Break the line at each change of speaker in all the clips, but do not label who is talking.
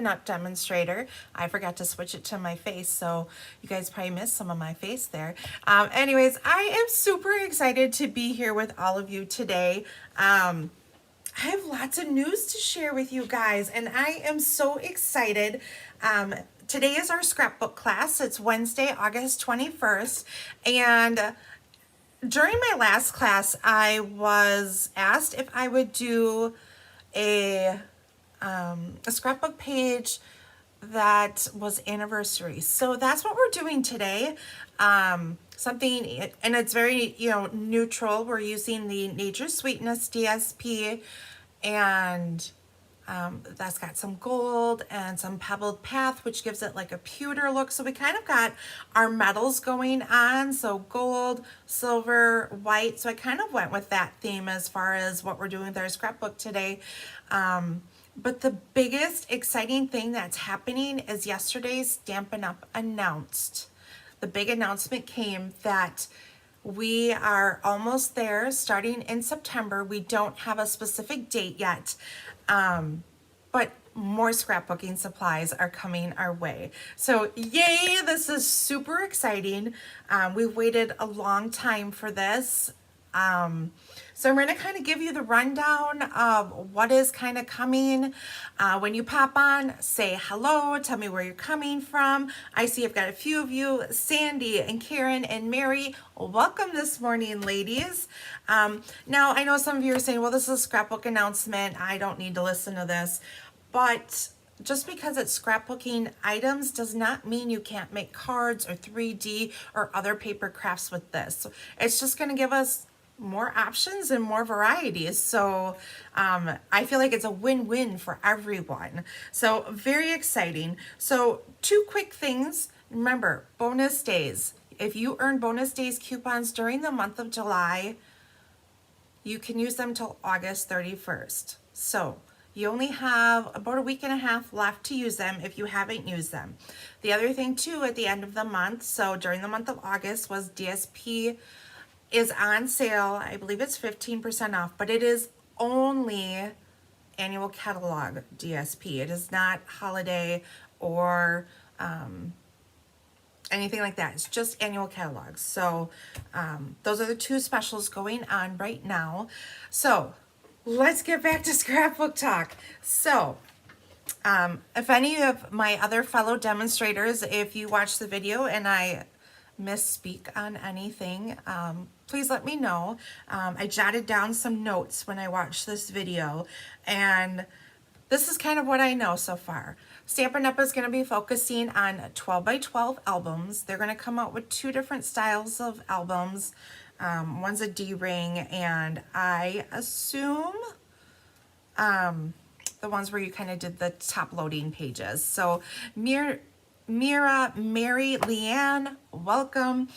up demonstrator. I forgot to switch it to my face, so you guys probably missed some of my face there. Anyways, I am super excited to be here with all of you today. I have lots of news to share with you guys, and I am so excited. Today is our scrapbook class. It's Wednesday, August 21st, and during my last class, I was asked if I would do a scrapbook page that was anniversary. So that's what we're doing today. Something, and it's very, neutral. We're using the Nature Sweetness DSP, and that's got some gold and some pebbled path, which gives it like a pewter look. So we kind of got our metals going on. So gold, silver, white. So I kind of went with that theme as far as what we're doing with our scrapbook today. But the biggest exciting thing that's happening is yesterday's Stampin' Up! Announced. The big announcement came that we are almost there, starting in September. We don't have a specific date yet, but more scrapbooking supplies are coming our way. So yay, this is super exciting. We've waited a long time for this. So I'm going to kind of give you the rundown of what is kind of coming. When you pop on, say hello, tell me where you're coming from. I see I've got a few of you, Sandy and Karen and Mary. Welcome this morning, ladies. Now, I know some of you are saying, well, this is a scrapbook announcement. I don't need to listen to this. But just because it's scrapbooking items does not mean you can't make cards or 3D or other paper crafts with this. So it's just going to give us more options and more varieties. So I feel like it's a win-win for everyone. So very exciting. So 2 quick things. Remember, bonus days. If you earn bonus days coupons during the month of July, you can use them till August 31st. So you only have about a week and a half left to use them if you haven't used them. The other thing too, at the end of the month, so during the month of August, was DSP is on sale. I believe it's 15% off, but it is only annual catalog DSP. It is not holiday or anything like that. It's just annual catalogs. So those are the 2 specials going on right now. So let's get back to scrapbook talk. So if any of my other fellow demonstrators, if you watch the video and I misspeak on anything, please let me know. I jotted down some notes when I watched this video, and this is kind of what I know so far. Stampin' Up! Is going to be focusing on 12 by 12 albums. They're going to come out with 2 different styles of albums. One's a D-ring, and I assume the ones where you kind of did the top loading pages. So Mira, Mary, Leanne, welcome.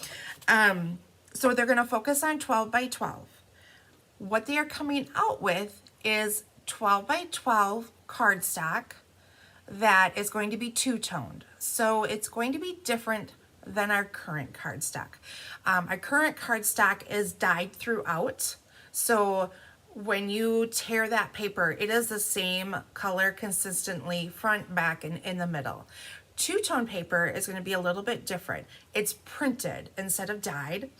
So they're going to focus on 12 by 12. What they are coming out with is 12 by 12 cardstock that is going to be 2-toned. So it's going to be different than our current cardstock. Our current cardstock is dyed throughout. So when you tear that paper, it is the same color consistently, front, back, and in the middle. 2-tone paper is going to be a little bit different. It's printed instead of dyed,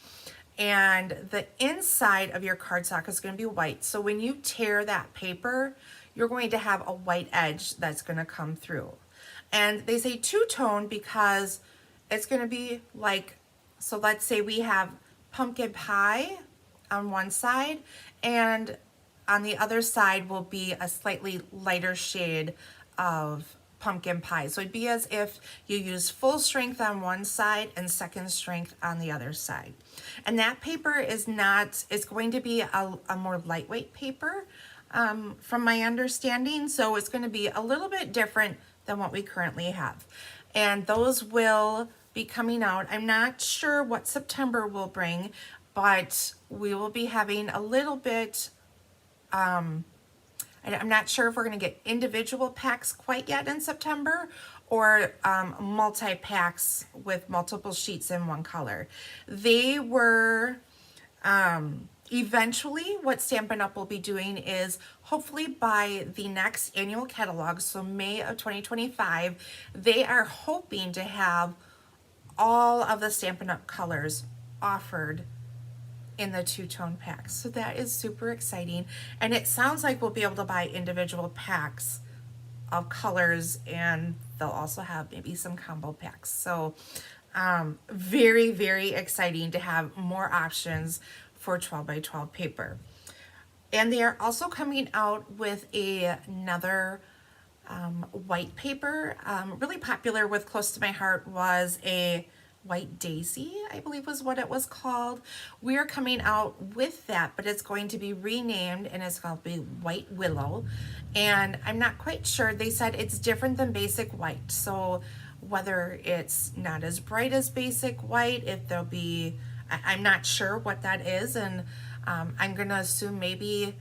and the inside of your cardstock is going to be white. So when you tear that paper, you're going to have a white edge that's going to come through. And they say 2-tone because it's going to be like, so let's say we have pumpkin pie on one side, and on the other side will be a slightly lighter shade of pumpkin pie. So it'd be as if you use full strength on one side and second strength on the other side. And that paper is not, it's going to be a more lightweight paper from my understanding. So it's going to be a little bit different than what we currently have. And those will be coming out. I'm not sure what September will bring, but we will be having a little bit, I'm not sure if we're going to get individual packs quite yet in September, or multi-packs with multiple sheets in one color. They were Eventually, what Stampin' Up! Will be doing is hopefully by the next annual catalog, so May of 2025, they are hoping to have all of the Stampin' Up! Colors offered in the two-tone packs. So that is super exciting. And it sounds like we'll be able to buy individual packs of colors, and they'll also have maybe some combo packs. So very, very exciting to have more options for 12 by 12 paper. And they are also coming out with another white paper. Really popular with Close to My Heart was a White Daisy, I believe was what it was called. We are coming out with that, but it's going to be renamed and it's going to be White Willow. And I'm not quite sure. They said it's different than basic white. So whether it's not as bright as basic white, if there'll be, I'm not sure what that is. And I'm going to assume maybe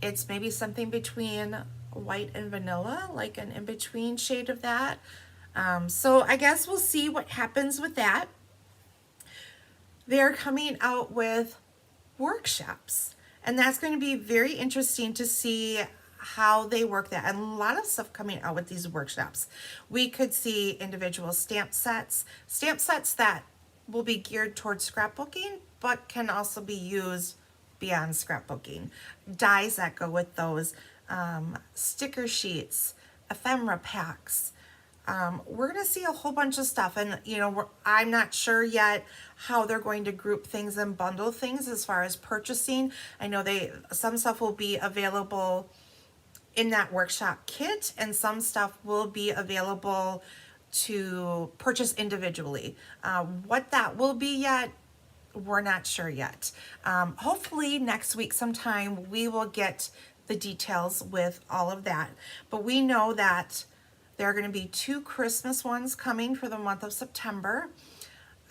it's maybe something between white and vanilla, like an in-between shade of that. So I guess we'll see what happens with that. They're coming out with workshops, and that's going to be very interesting to see how they work that. And a lot of stuff coming out with these workshops. We could see individual stamp sets that will be geared towards scrapbooking, but can also be used beyond scrapbooking. Dies that go with those, sticker sheets, ephemera packs. We're going to see a whole bunch of stuff, and I'm not sure yet how they're going to group things and bundle things as far as purchasing. I know some stuff will be available in that workshop kit, and some stuff will be available to purchase individually. What that will be yet, we're not sure yet. Hopefully next week sometime we will get the details with all of that. But we know that there are going to be 2 Christmas ones coming for the month of September.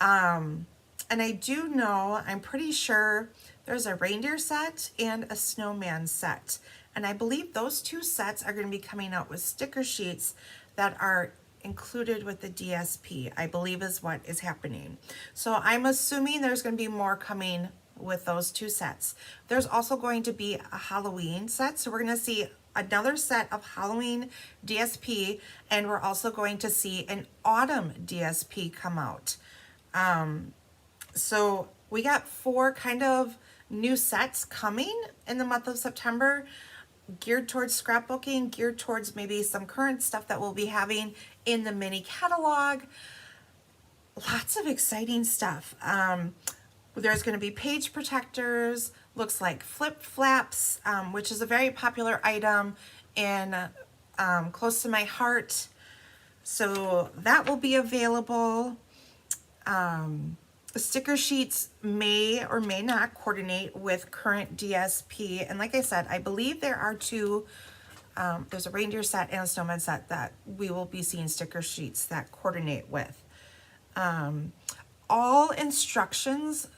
And I do know, I'm pretty sure there's a reindeer set and a snowman set. And I believe those 2 sets are going to be coming out with sticker sheets that are included with the DSP, I believe is what is happening. So I'm assuming there's going to be more coming with those 2 sets. There's also going to be a Halloween set. So we're going to see another set of Halloween DSP, and we're also going to see an autumn DSP come out. So we got 4 kind of new sets coming in the month of September, geared towards scrapbooking, geared towards maybe some current stuff that we'll be having in the mini catalog. Lots of exciting stuff. There's going to be page protectors, looks like flip flaps, which is a very popular item in Close to My Heart. So that will be available. Sticker sheets may or may not coordinate with current DSP. And like I said, I believe there are 2, there's a reindeer set and a snowman set that we will be seeing sticker sheets that coordinate with. All instructions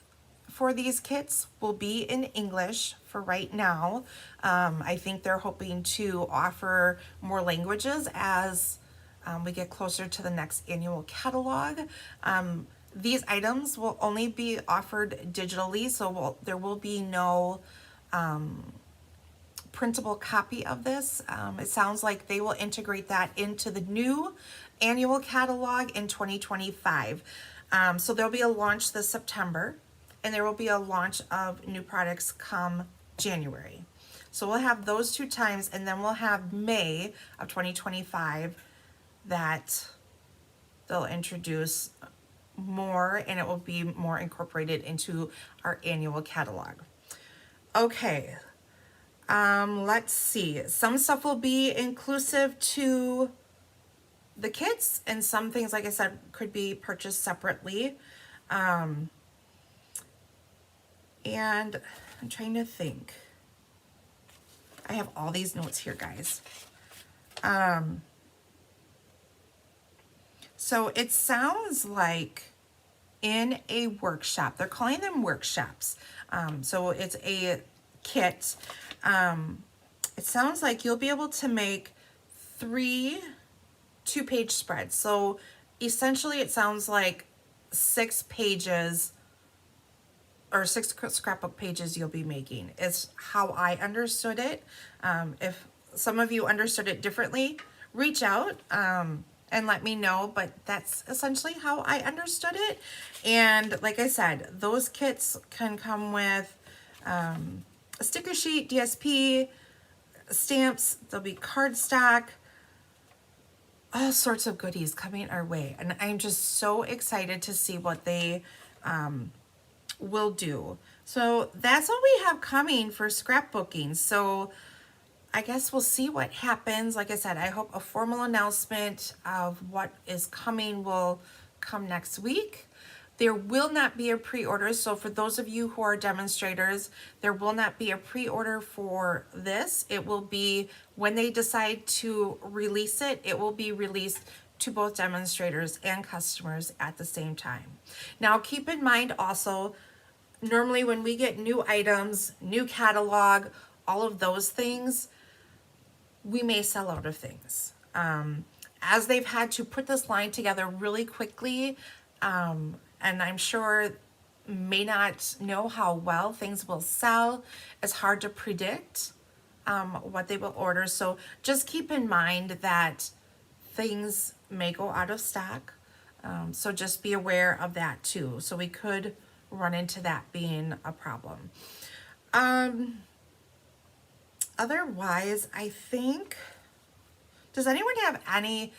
for these kits will be in English for right now. I think they're hoping to offer more languages as we get closer to the next annual catalog. These items will only be offered digitally, so there will be no printable copy of this. It sounds like they will integrate that into the new annual catalog in 2025. So there'll be a launch this September, and there will be a launch of new products come January. So we'll have those 2 times, and then we'll have May of 2025 that they'll introduce more, and it will be more incorporated into our annual catalog. Okay, let's see. Some stuff will be inclusive to the kits, and some things, like I said, could be purchased separately. And I'm trying to think. I have all these notes here, guys. So it sounds like in a workshop, they're calling them workshops. So it's a kit. It sounds like you'll be able to make 3 2-page spreads. So essentially it sounds like 6 pages or 6 scrapbook pages you'll be making. It's how I understood it. If some of you understood it differently, reach out and let me know, but that's essentially how I understood it. And like I said, those kits can come with a sticker sheet, DSP, stamps, there'll be cardstock, all sorts of goodies coming our way. And I'm just so excited to see what they will do. So that's what we have coming for scrapbooking. So I guess we'll see what happens. Like I said, I hope a formal announcement of what is coming will come next week. There will not be a pre-order. So for those of you who are demonstrators, there will not be a pre-order for this. It will be when they decide to release it, it will be released to both demonstrators and customers at the same time. Now keep in mind also, normally when we get new items, new catalog, all of those things, we may sell out of things. As they've had to put this line together really quickly, and I'm sure may not know how well things will sell, it's hard to predict what they will order. So just keep in mind that things may go out of stock. So just be aware of that too. So we could run into that being a problem. Otherwise, I think, does anyone have any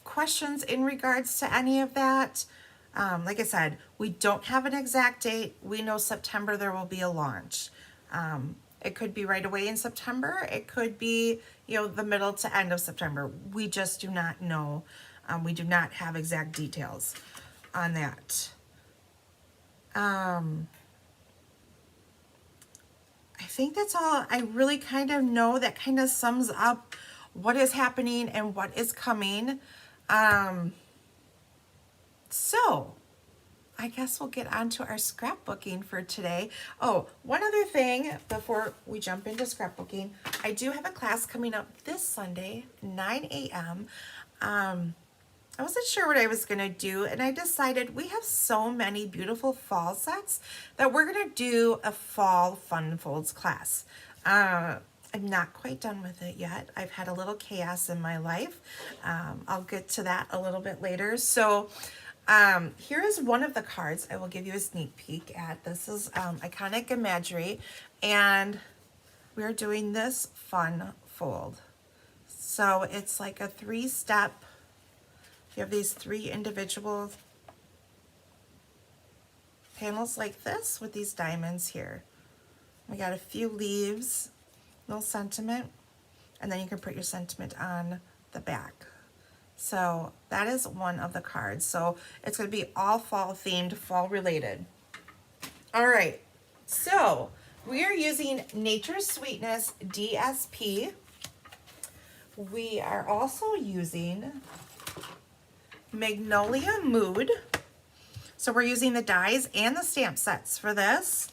questions in regards to any of that? Like I said, we don't have an exact date. We know September there will be a launch. It could be right away in September. It could be, the middle to end of September. We just do not know. We do not have exact details on that. I think that's all I really kind of know. That kind of sums up what is happening and what is coming. So I guess we'll get on to our scrapbooking for today. Oh, one other thing before we jump into scrapbooking, I do have a class coming up this Sunday, 9 a.m. I wasn't sure what I was going to do, and I decided we have so many beautiful fall sets that we're going to do a fall fun folds class. I'm not quite done with it yet. I've had a little chaos in my life. I'll get to that a little bit later. So here is one of the cards I will give you a sneak peek at. This is Iconic Imagery, and we're doing this fun fold. So it's like a 3-step. You have these 3 individual panels like this with these diamonds here. We got a few leaves, little sentiment, and then you can put your sentiment on the back. So that is one of the cards. So it's going to be all fall themed, fall related. All right, so we are using Nature's Sweetness DSP. We are also using Magnolia Mood. So we're using the dies and the stamp sets for this.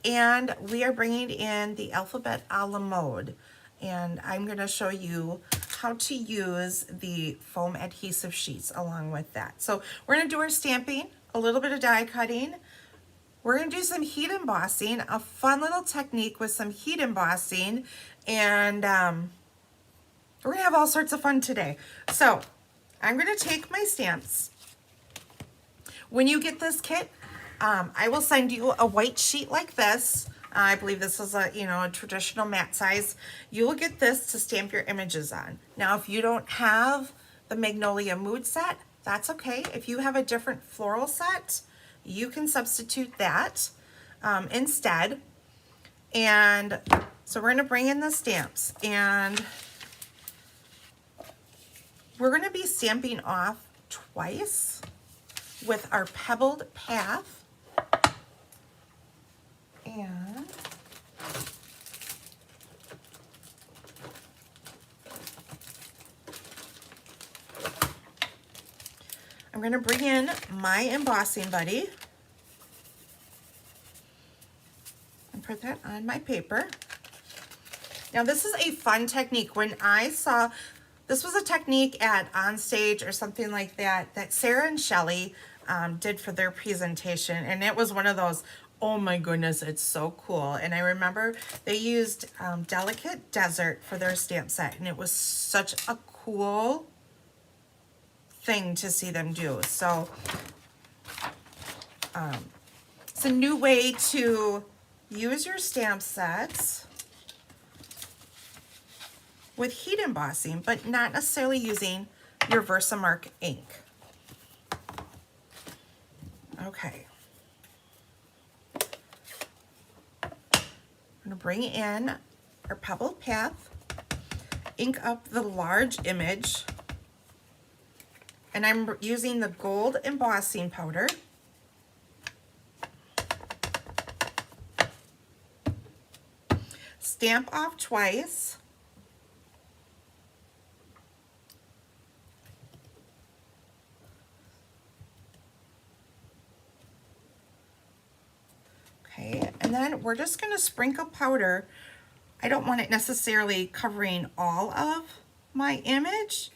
And we are bringing in the Alphabet a la Mode. And I'm going to show you how to use the foam adhesive sheets along with that. So we're going to do our stamping, a little bit of die cutting. We're going to do some heat embossing, a fun little technique with some heat embossing. And we're going to have all sorts of fun today. So I'm going to take my stamps. When you get this kit, I will send you a white sheet like this. I believe this is a traditional matte size. You will get this to stamp your images on. Now, if you don't have the Magnolia Mood set, that's okay. If you have a different floral set, you can substitute that instead. And so we're going to bring in the stamps, and we're going to be stamping off twice with our pebbled path. And I'm going to bring in my embossing buddy and put that on my paper. Now this is a fun technique. When I saw, this was a technique at Onstage or something like that, that Sarah and Shelley did for their presentation, and it was one of those, Oh my goodness, it's so cool. And I remember they used Delicate Desert for their stamp set, and it was such a cool thing to see them do. So it's a new way to use your stamp sets with heat embossing, but not necessarily using your Versamark ink. Okay. I'm going to bring in our Pebbled Path, ink up the large image, and I'm using the gold embossing powder. Stamp off twice. Okay, and then we're just going to sprinkle powder. I don't want it necessarily covering all of my image,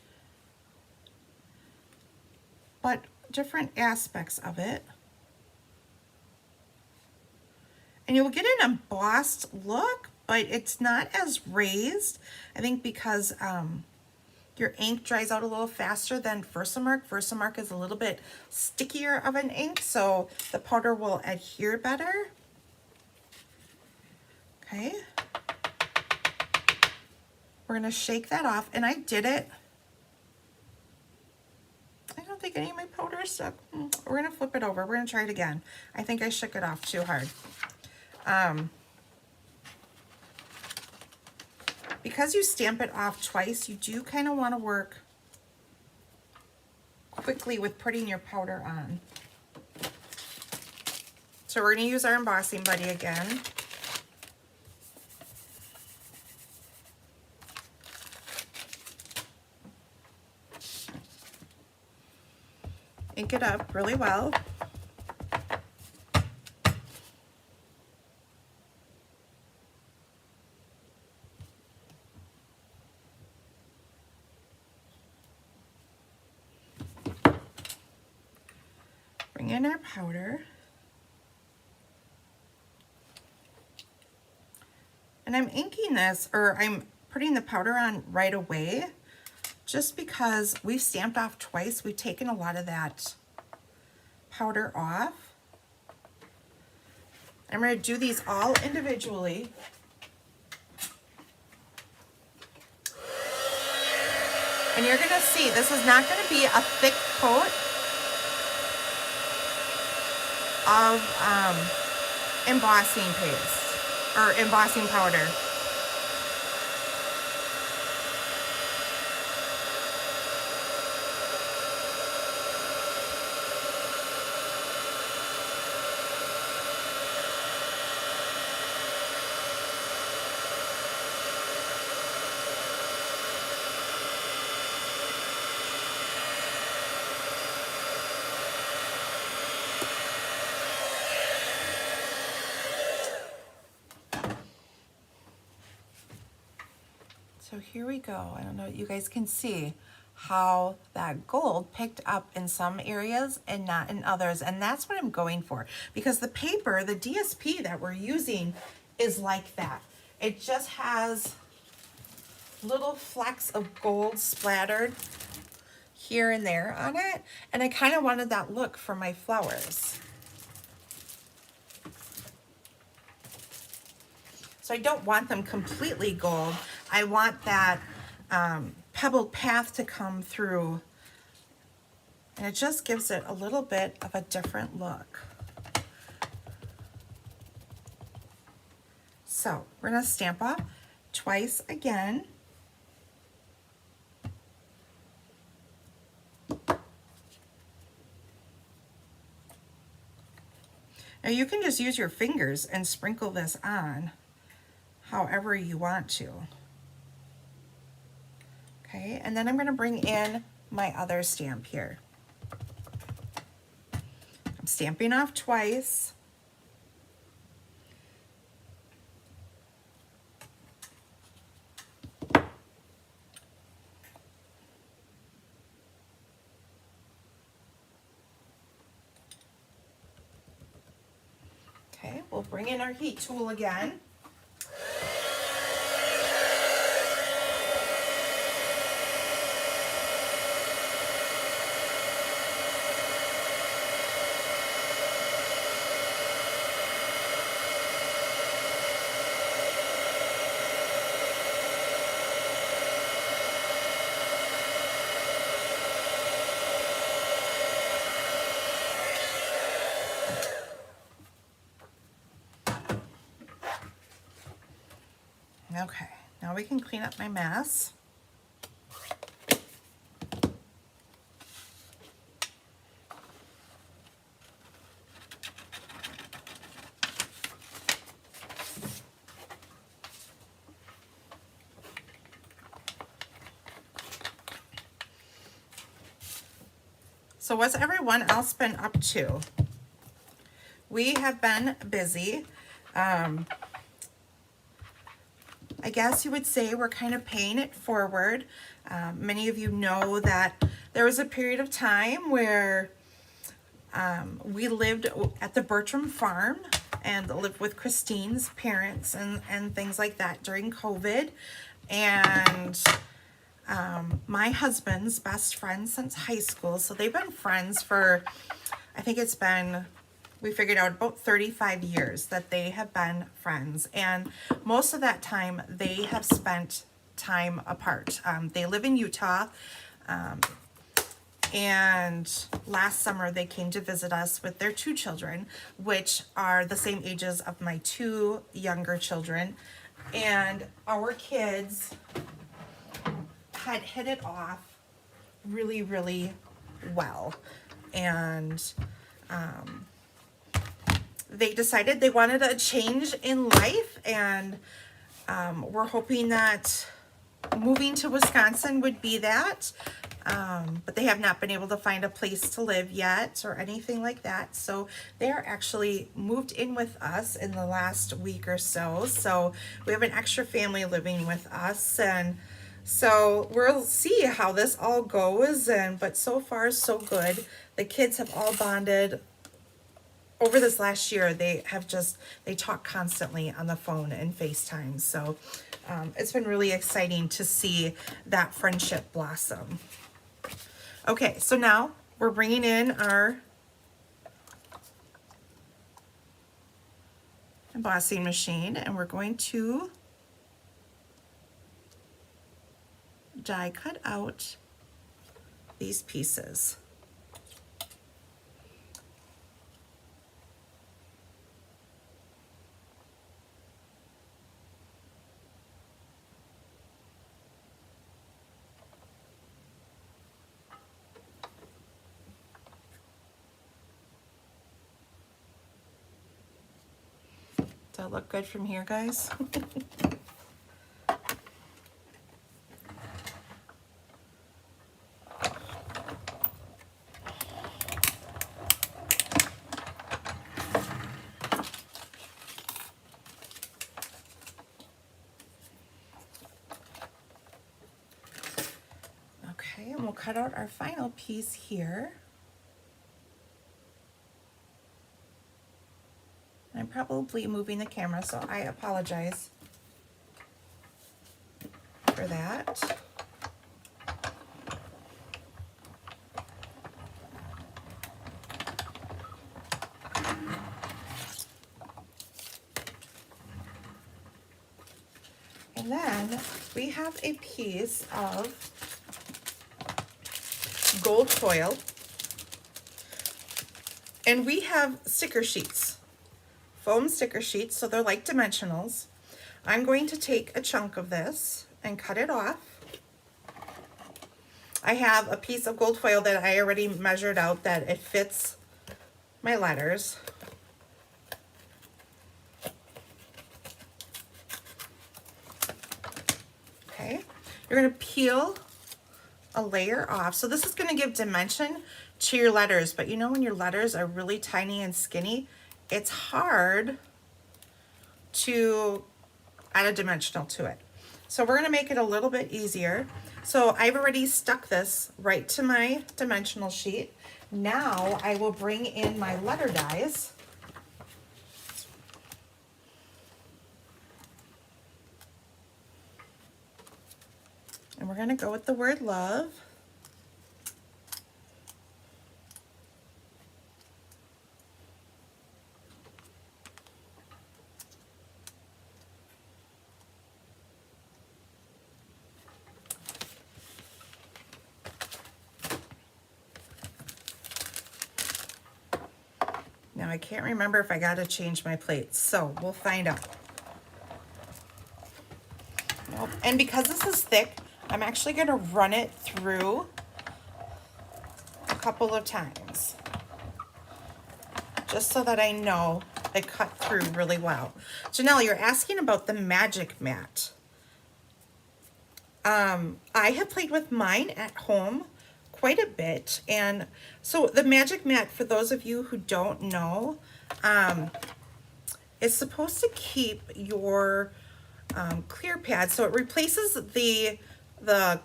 but different aspects of it. And you'll get an embossed look, but it's not as raised. I think because your ink dries out a little faster than Versamark. Versamark is a little bit stickier of an ink, so the powder will adhere better. Okay. We're gonna shake that off, and I did it. I don't think any of my powder is stuck. We're gonna flip it over. We're gonna try it again. I think I shook it off too hard. Because you stamp it off twice, you do kind of want to work quickly with putting your powder on. So we're going to use our embossing buddy again. Ink it up really well. Bring in our powder. And I'm inking this, or I'm putting the powder on right away, just because we've stamped off twice. We've taken a lot of that powder off. I'm going to do these all individually. And you're going to see, this is not going to be a thick coat of embossing paste or embossing powder. So here we go. I don't know if you guys can see how that gold picked up in some areas and not in others. And that's what I'm going for, because the paper, the DSP that we're using is like that. It just has little flecks of gold splattered here and there on it. And I kind of wanted that look for my flowers. So I don't want them completely gold. I want that pebbled path to come through, and it just gives it a little bit of a different look. So we're gonna stamp off twice again. Now you can just use your fingers and sprinkle this on however you want to. Okay, and then I'm going to bring in my other stamp here. I'm stamping off twice. Okay. we'll bring in our heat tool again. Okay, now we can clean up my mess. So what's everyone else been up to? We have been busy. I guess you would say we're kind of paying it forward. Many of you know that there was a period of time where we lived at the Bertram farm and lived with Christine's parents and things like that during COVID. And my husband's best friend since high school. So they've been friends for, I think it's been, we figured out about 35 years that they have been friends. And most of that time they have spent time apart. They live in Utah. And last summer they came to visit us with their 2 children, which are the same ages of my 2 younger children. And our kids had hit it off really, really well. And they decided they wanted a change in life, and we're hoping that moving to Wisconsin would be that. But they have not been able to find a place to live yet or anything like that. So they are actually moved in with us in the last week or so. So we have an extra family living with us, and so we'll see how this all goes. But so far so good. The kids have all bonded. Over this last year, they talk constantly on the phone and FaceTime. So it's been really exciting to see that friendship blossom. Okay, so now we're bringing in our embossing machine, and we're going to die cut out these pieces. Does that look good from here, guys? Okay, and we'll cut out our final piece here. I'm probably moving the camera, so I apologize for that. And then we have a piece of gold foil, and we have sticker sheets. Foam sticker sheets, so they're like dimensionals. I'm going to take a chunk of this and cut it off. I have a piece of gold foil that I already measured out that it fits my letters. Okay, you're going to peel a layer off. So this is going to give dimension to your letters, but you know when your letters are really tiny and skinny, it's hard to add a dimensional to it. So we're gonna make it a little bit easier. So I've already stuck this right to my dimensional sheet. Now I will bring in my letter dies. And we're going to go with the word love. Now I can't remember if I got to change my plates, so we'll find out. Nope. And because this is thick, I'm actually going to run it through a couple of times, just so that I know it cut through really well. Janelle, you're asking about the magic mat. I have played with mine at home quite a bit, and so the magic mat, for those of you who don't know, is supposed to keep your clear pad, so it replaces the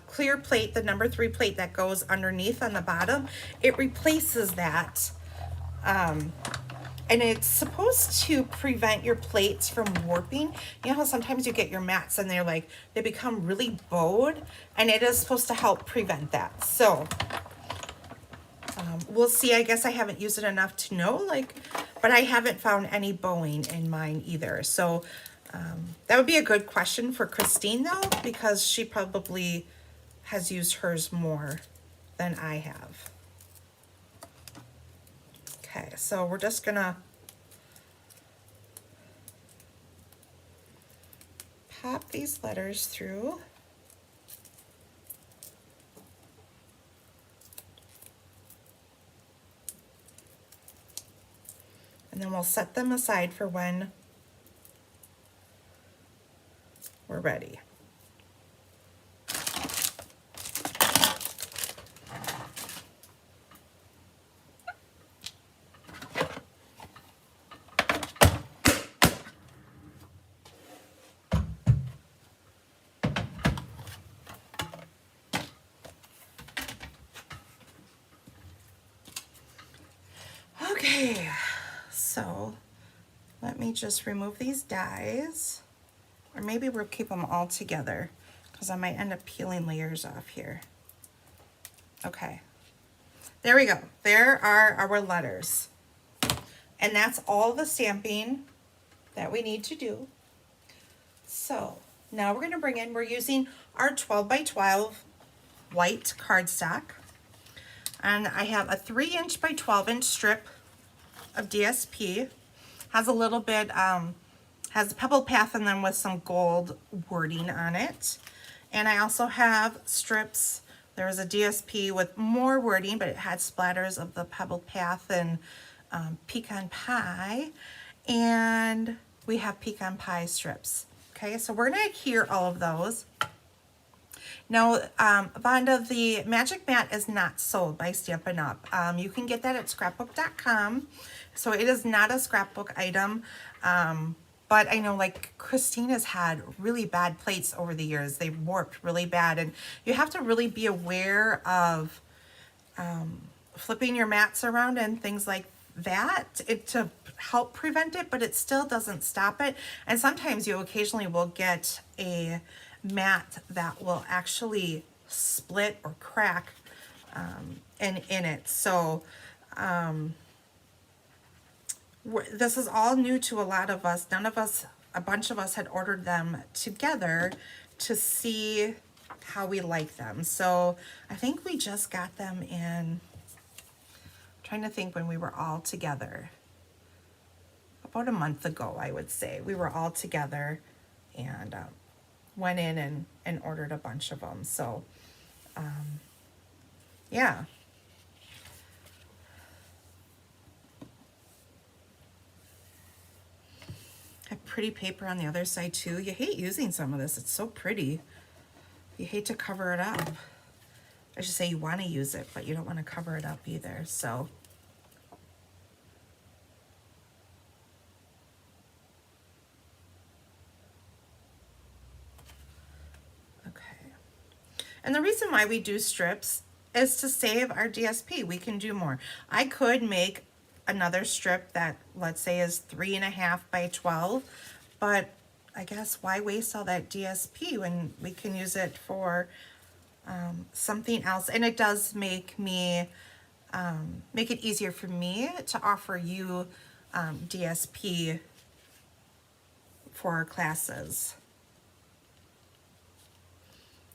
clear plate, the number 3 plate that goes underneath on the bottom. It replaces that, and it's supposed to prevent your plates from warping. You know how sometimes you get your mats and they're like, they become really bowed, and it is supposed to help prevent that. So we'll see. I guess I haven't used it enough to know, like, but I haven't found any bowing in mine either. So that would be a good question for Christine though, because she probably has used hers more than I have. Okay, so we're just gonna pop these letters through. And then we'll set them aside for when we're ready. Okay, so let me just remove these dies, or maybe we'll keep them all together because I might end up peeling layers off here. Okay, there we go. There are our letters. And that's all the stamping that we need to do. So now we're going to bring in, we're using our 12 by 12 white cardstock. And I have a 3" by 12" strip of DSP. Has a little bit, has a pebble path and then with some gold wording on it. And I also have strips. There was a DSP with more wording, but it had splatters of the pebble path and pecan pie. And we have pecan pie strips. Okay, so we're gonna adhere all of those. Now, Vonda, the magic mat is not sold by Stampin' Up. You can get that at scrapbook.com. So it is not a scrapbook item. But I know like Christine has had really bad plates over the years. They've warped really bad. And you have to really be aware of flipping your mats around and things like that to help prevent it, but it still doesn't stop it. And sometimes you occasionally will get a mat that will actually split or crack in it. So this is all new to a lot of us. None of us, a bunch of us had ordered them together to see how we like them. So I think we just got them in, I'm trying to think when we were all together. About a month ago, I would say. We were all together and went in and ordered a bunch of them. So, yeah. Have pretty paper on the other side too. You hate using some of this. It's so pretty. You hate to cover it up. I should say you want to use it, but you don't want to cover it up either. So, and the reason why we do strips is to save our DSP. We can do more. I could make another strip that, let's say, is 3.5 by 12, but I guess why waste all that DSP when we can use it for something else, and it does make me make it easier for me to offer you DSP for our classes.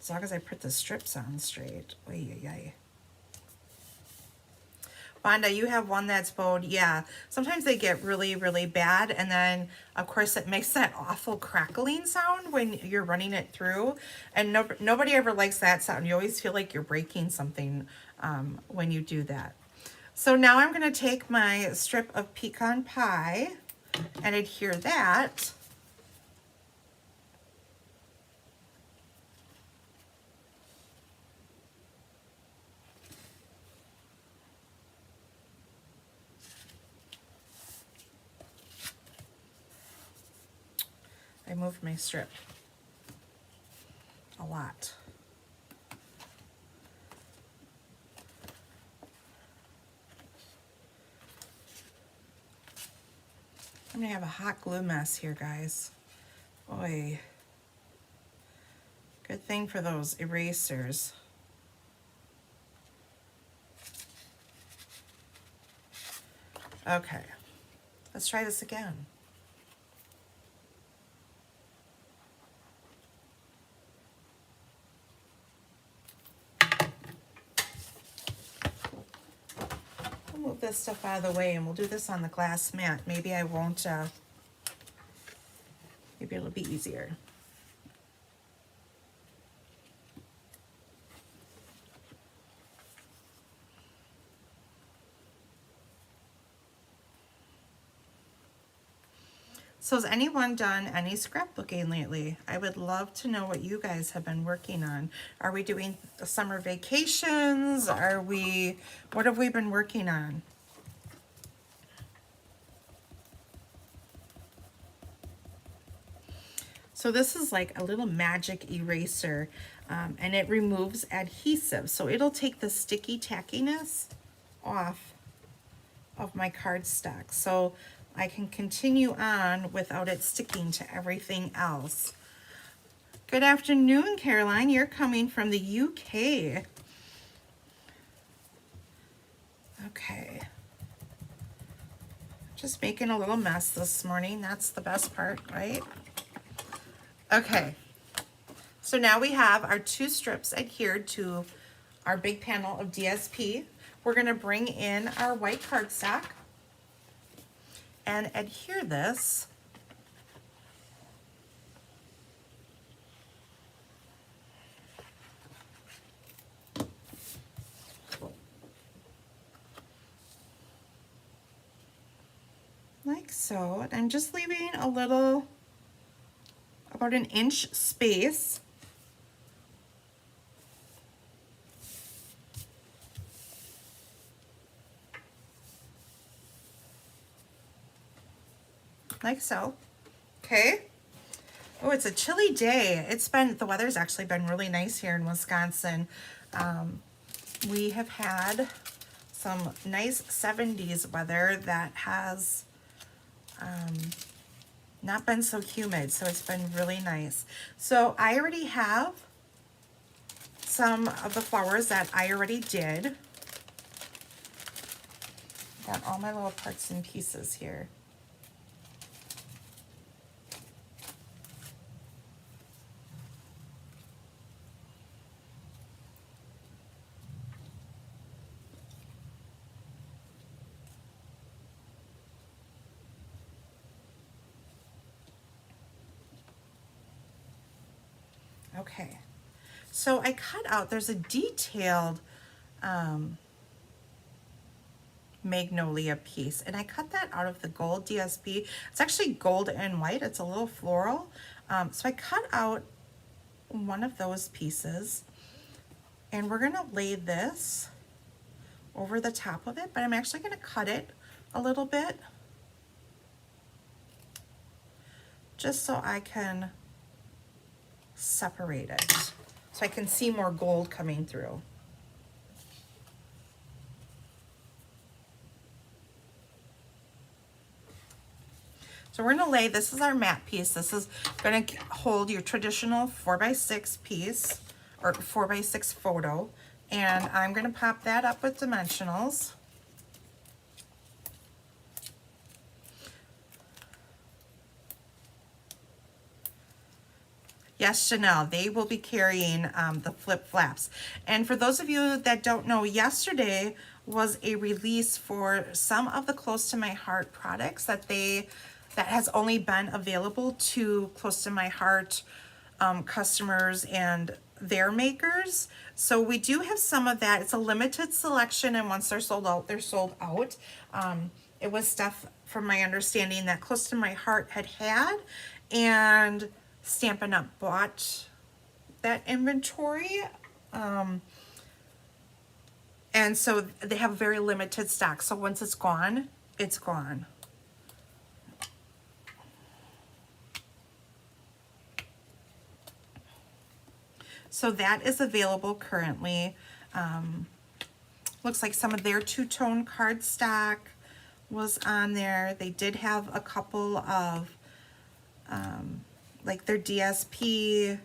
As long as I put the strips on straight. Oy, oy, oy. Vonda, you have one that's bowed. Yeah, sometimes they get really, really bad, and then of course it makes that awful crackling sound when you're running it through, and nobody ever likes that sound. You always feel like you're breaking something when you do that. So now I'm going to take my strip of pecan pie and adhere that. I moved my strip a lot. I'm gonna have a hot glue mess here, guys. Boy, good thing for those erasers. Okay, let's try this again. I'll move this stuff out of the way and we'll do this on the glass mat. Maybe I won't, maybe it'll be easier. So has anyone done any scrapbooking lately? I would love to know what you guys have been working on. Are we doing summer vacations? What have we been working on? So this is like a little magic eraser, and it removes adhesive. So it'll take the sticky tackiness off of my cardstock. So I can continue on without it sticking to everything else. Good afternoon, Caroline. You're coming from the UK. Okay. Just making a little mess this morning. That's the best part, right? Okay. So now we have our 2 strips adhered to our big panel of DSP. We're going to bring in our white cardstock and adhere this like so. And I'm just leaving a little, about an inch space. Like so. Okay. Oh, it's a chilly day. The weather's actually been really nice here in Wisconsin. We have had some nice 70s weather that has not been so humid, so it's been really nice. So I already have some of the flowers that I already did. Got all my little parts and pieces here. Okay, so I cut out, there's a detailed magnolia piece, and I cut that out of the gold DSP. It's actually gold and white. It's a little floral. So I cut out one of those pieces, and we're gonna lay this over the top of it, but I'm actually gonna cut it a little bit just so I can separate it, so I can see more gold coming through. So we're gonna this is our matte piece. This is gonna hold your traditional 4x6 piece, or 4x6 photo, and I'm going to pop that up with dimensionals. Yes, Chanel, they will be carrying the flip flaps. And for those of you that don't know, yesterday was a release for some of the Close to My Heart products that has only been available to Close to My Heart customers and their makers. So we do have some of that. It's a limited selection, and once they're sold out, they're sold out. It was stuff, from my understanding, that Close to My Heart had, and Stampin' Up! Bought that inventory. And so they have very limited stock. So once it's gone, it's gone. So that is available currently. Looks like some of their two-tone cardstock was on there. They did have a couple of like their DSP,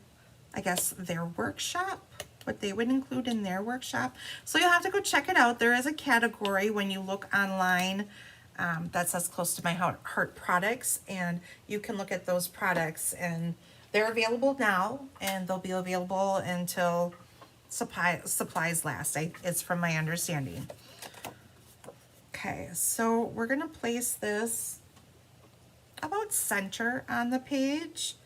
I guess their workshop, what they would include in their workshop. So you'll have to go check it out. There is a category when you look online that says Close to My Heart products, and you can look at those products, and they're available now, and they'll be available until supplies last. It's from my understanding. Okay, so we're gonna place this about center on the page,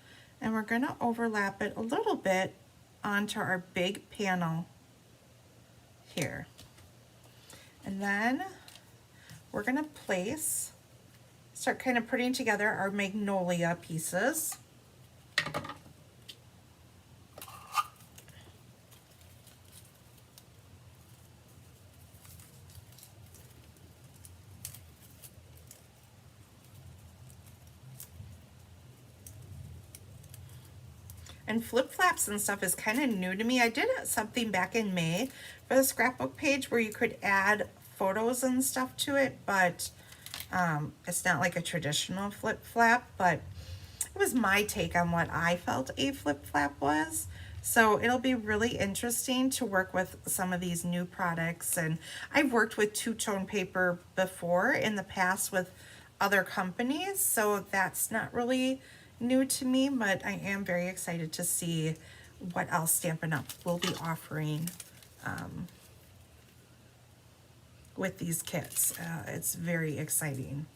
and we're gonna overlap it a little bit onto our big panel here. And then we're gonna start kind of putting together our magnolia pieces. And flip flaps and stuff is kind of new to me. I did something back in May for the scrapbook page where you could add photos and stuff to it, but it's not like a traditional flip flap, but it was my take on what I felt a flip flap was. So it'll be really interesting to work with some of these new products. And I've worked with two-tone paper before in the past with other companies, so that's not really new to me, but I am very excited to see what else Stampin' Up! Will be offering with these kits. It's very exciting.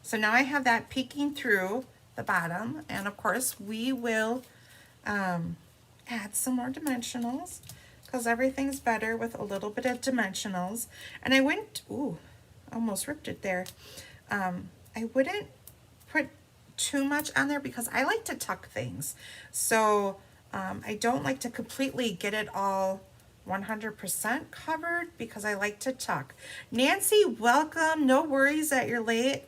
So now I have that peeking through the bottom, and of course we will add some more dimensionals, because everything's better with a little bit of dimensionals. And I went, ooh, almost ripped it there. I wouldn't put too much on there because I like to tuck things. So I don't like to completely get it all 100% covered because I like to tuck. Nancy, welcome. No worries that you're late.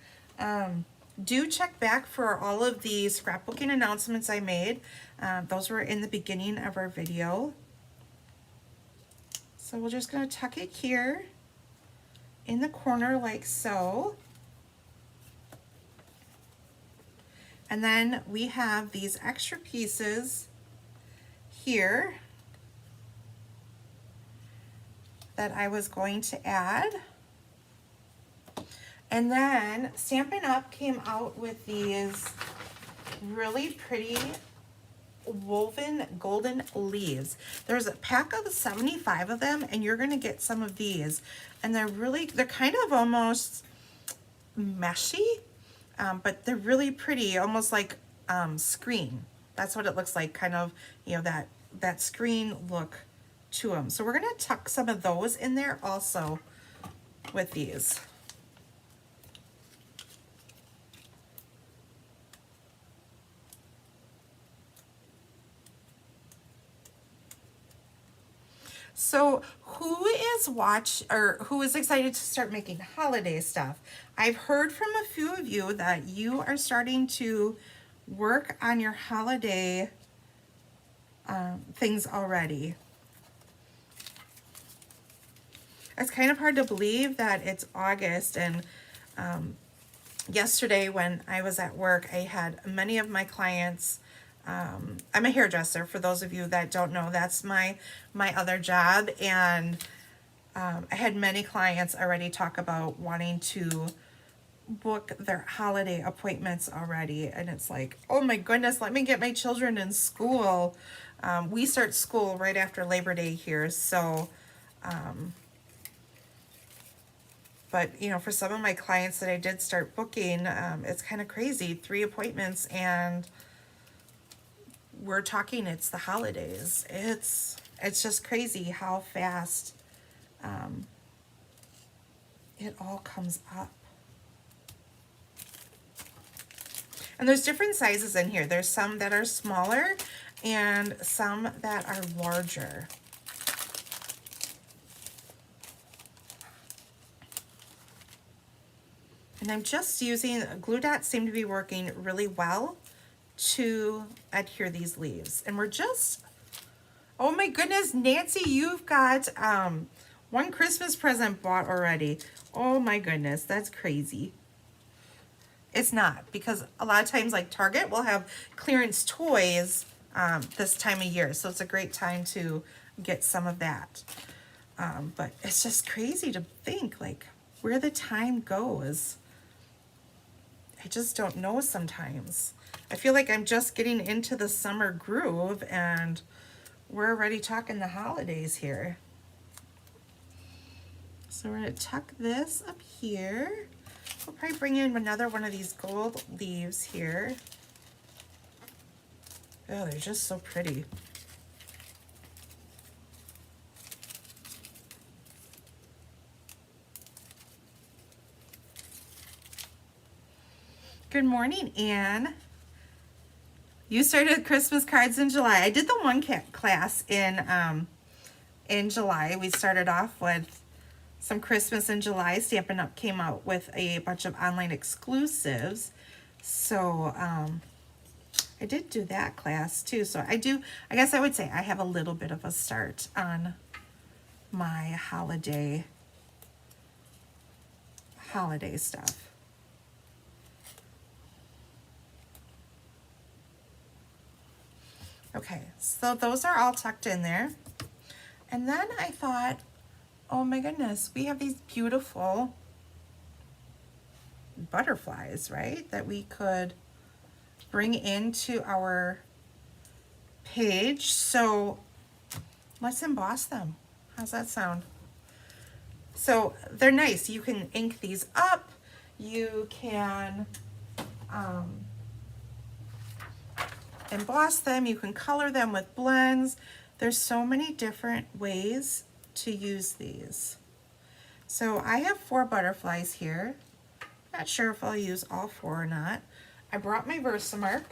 Do check back for all of the scrapbooking announcements I made. Those were in the beginning of our video. So we're just going to tuck it here in the corner like so. And then we have these extra pieces here that I was going to add. And then Stampin' Up! Came out with these really pretty woven golden leaves. There's a pack of 75 of them, and you're gonna get some of these. And they're kind of almost meshy, but they're really pretty, almost like screen. That's what it looks like, kind of, you know, that screen look to them. So we're gonna tuck some of those in there also with these. So who is excited to start making holiday stuff? I've heard from a few of you that you are starting to work on your holiday things already. It's kind of hard to believe that it's August, and yesterday when I was at work, I had many of my clients. I'm a hairdresser, for those of you that don't know. That's my other job, and I had many clients already talk about wanting to book their holiday appointments already, and it's like, oh my goodness, let me get my children in school. We start school right after Labor Day here, so but you know, for some of my clients that I did start booking, it's kind of crazy, 3 appointments, and we're talking it's the holidays. It's just crazy how fast it all comes up. And there's different sizes in here. There's some that are smaller and some that are larger. And I'm just using, glue dots seem to be working really well to adhere these leaves. And we're just, oh my goodness, Nancy, you've got one Christmas present bought already. Oh my goodness, that's crazy. It's not, because a lot of times like Target will have clearance toys this time of year. So it's a great time to get some of that. But it's just crazy to think like where the time goes. I just don't know sometimes. I feel like I'm just getting into the summer groove and we're already talking the holidays here. So we're gonna tuck this up here. We'll probably bring in another one of these gold leaves here. Oh, they're just so pretty. Good morning, Anne. You started Christmas cards in July. I did the one class in July. We started off with some Christmas in July. Stampin' Up! Came out with a bunch of online exclusives. So I did do that class too. So I guess I would say I have a little bit of a start on my holiday stuff. Okay, so those are all tucked in there. And then I thought, oh my goodness, we have these beautiful butterflies, right? That we could bring into our page. So let's emboss them. How's that sound? So they're nice. You can ink these up. You can emboss them. You can color them with blends. There's so many different ways to use these. So I have 4 butterflies here. Not sure if I'll use all 4 or not. I brought my Versamark.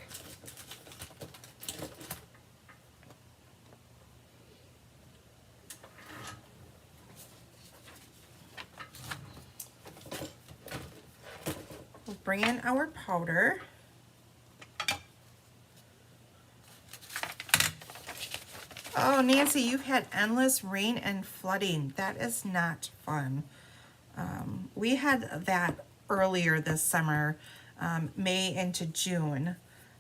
We'll bring in our powder. Oh, Nancy, you've had endless rain and flooding. That is not fun. We had that earlier this summer, May into June,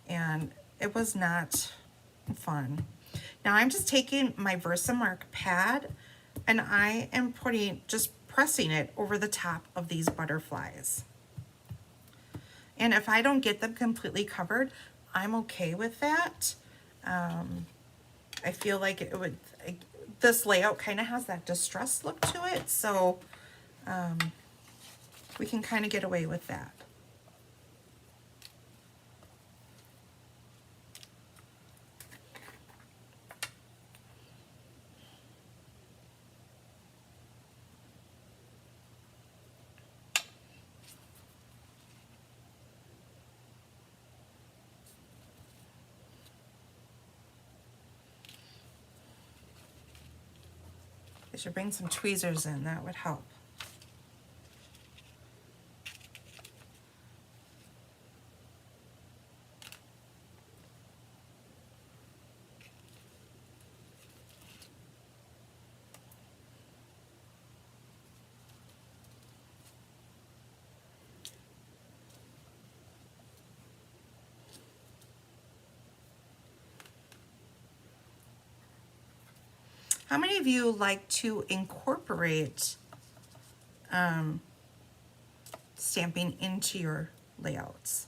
and it was not fun. Now I'm just taking my Versamark pad and I am just pressing it over the top of these butterflies. And if I don't get them completely covered, I'm okay with that. I feel like this layout kind of has that distressed look to it, so we can kind of get away with that. I should bring some tweezers in, that would help. How many of you like to incorporate stamping into your layouts?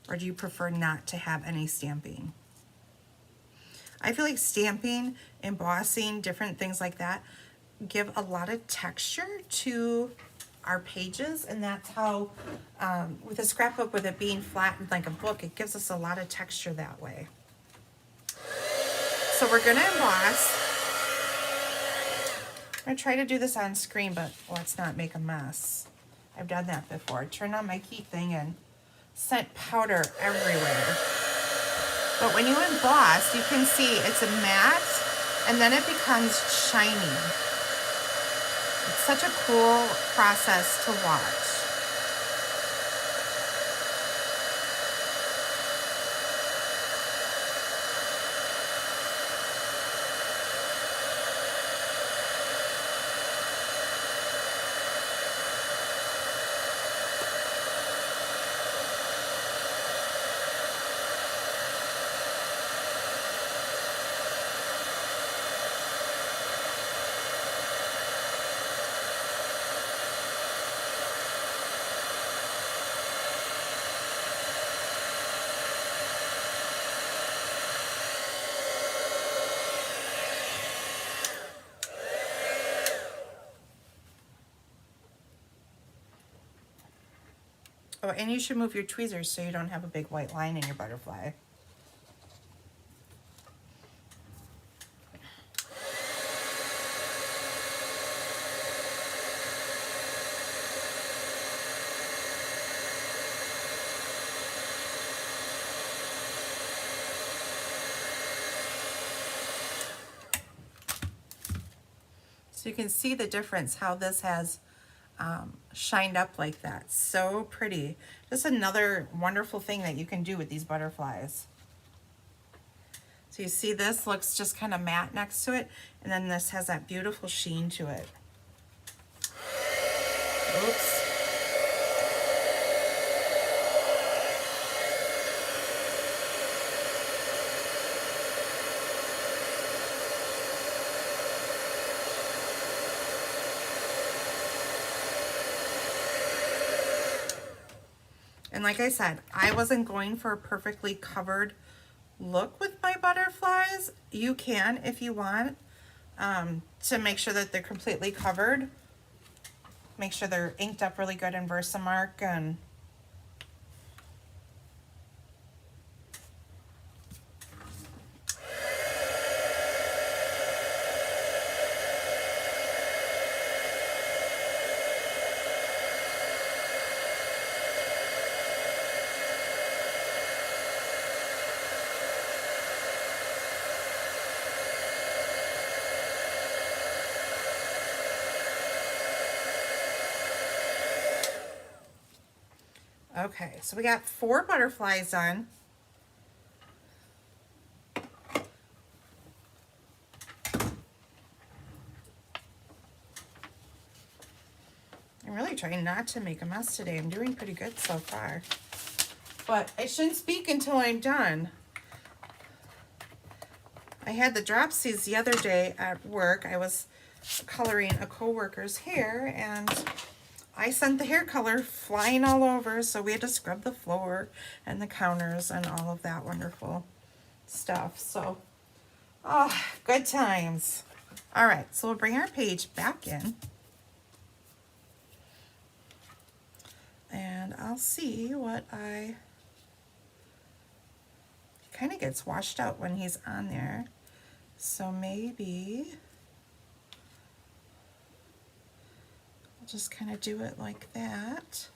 Or do you prefer not to have any stamping? I feel like stamping, embossing, different things like that give a lot of texture to our pages, and that's how, with a scrapbook, with it being flattened like a book, it gives us a lot of texture that way. So we're gonna emboss. I'm gonna try to do this on screen, but let's not make a mess. I've done that before. Turned on my key thing and sent powder everywhere. But when you emboss, you can see it's a matte and then it becomes shiny. It's such a cool process to watch. Oh, and you should move your tweezers so you don't have a big white line in your butterfly. So you can see the difference, how this has shined up like that. So pretty. Just another wonderful thing that you can do with these butterflies. So you see this looks just kind of matte next to it, and then this has that beautiful sheen to it. Oops. And like I said, I wasn't going for a perfectly covered look with my butterflies. You can if you want, to make sure that they're completely covered. Make sure they're inked up really good in Versamark and okay, so we got 4 butterflies on. I'm really trying not to make a mess today. I'm doing pretty good so far. But I shouldn't speak until I'm done. I had the dropsies the other day at work. I was coloring a coworker's hair and I sent the hair color flying all over, so we had to scrub the floor and the counters and all of that wonderful stuff. So, oh, good times. All right, so we'll bring our page back in. And I'll see what it kind of gets washed out when he's on there. So maybe I'll just kind of do it like that.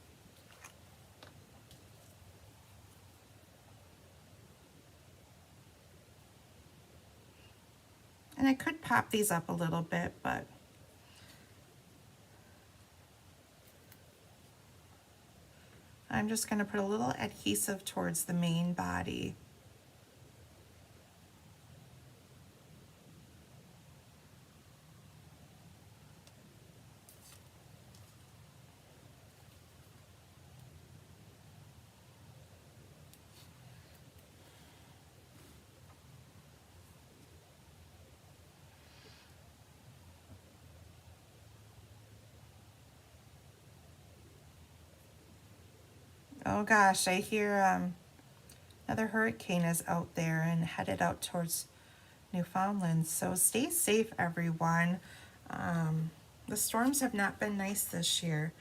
And I could pop these up a little bit, but I'm just going to put a little adhesive towards the main body. Oh gosh, I hear another hurricane is out there and headed out towards Newfoundland. So stay safe, everyone. The storms have not been nice this year.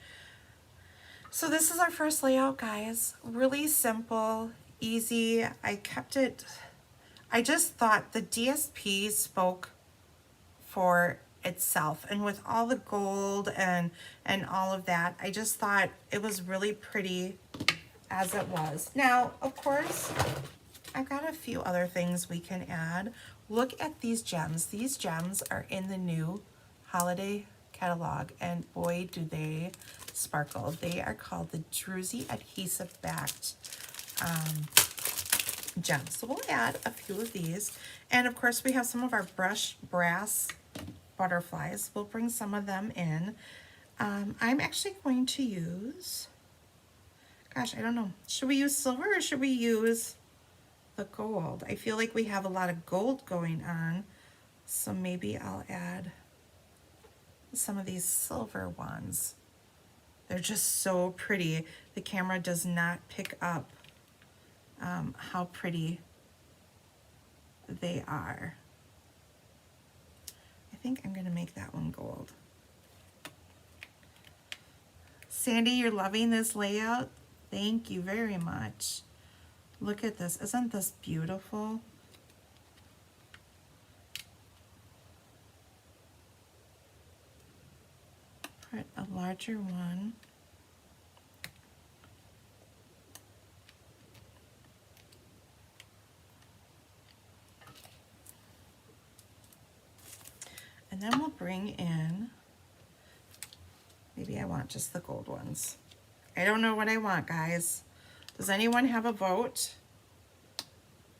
So this is our first layout, guys. Really simple, easy. I kept it, I just thought the DSP spoke for itself, and with all the gold and all of that, I just thought it was really pretty as it was. Now, of course, I've got a few other things we can add. Look at these gems. These gems are in the new holiday catalog, and boy, do they sparkle. They are called the Druzy adhesive backed gems. So we'll add a few of these. And of course, we have some of our brushed brass butterflies. We'll bring some of them in. I'm actually going to use, gosh, I don't know. Should we use silver or should we use the gold? I feel like we have a lot of gold going on, so maybe I'll add some of these silver ones. They're just so pretty. The camera does not pick up how pretty they are. I think I'm going to make that one gold. Sandy, you're loving this layout? Thank you very much. Look at this. Isn't this beautiful? Put a larger one. And then we'll bring in, maybe I want just the gold ones. I don't know what I want, guys. Does anyone have a vote?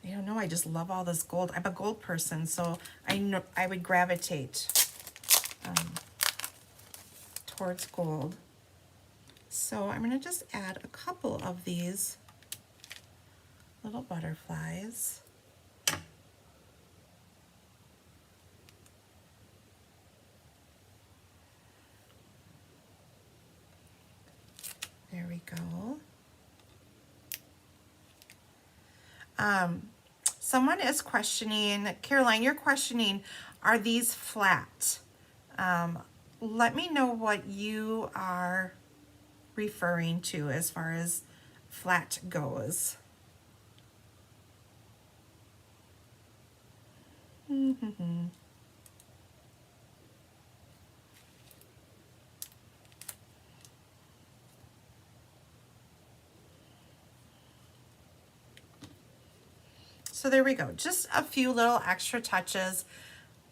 I don't know, I just love all this gold. I'm a gold person, so I know I would gravitate towards gold. So I'm gonna just add a couple of these little butterflies. There we go. Someone is questioning, Caroline, you're questioning, are these flat? Let me know what you are referring to as far as flat goes. So there we go, just a few little extra touches.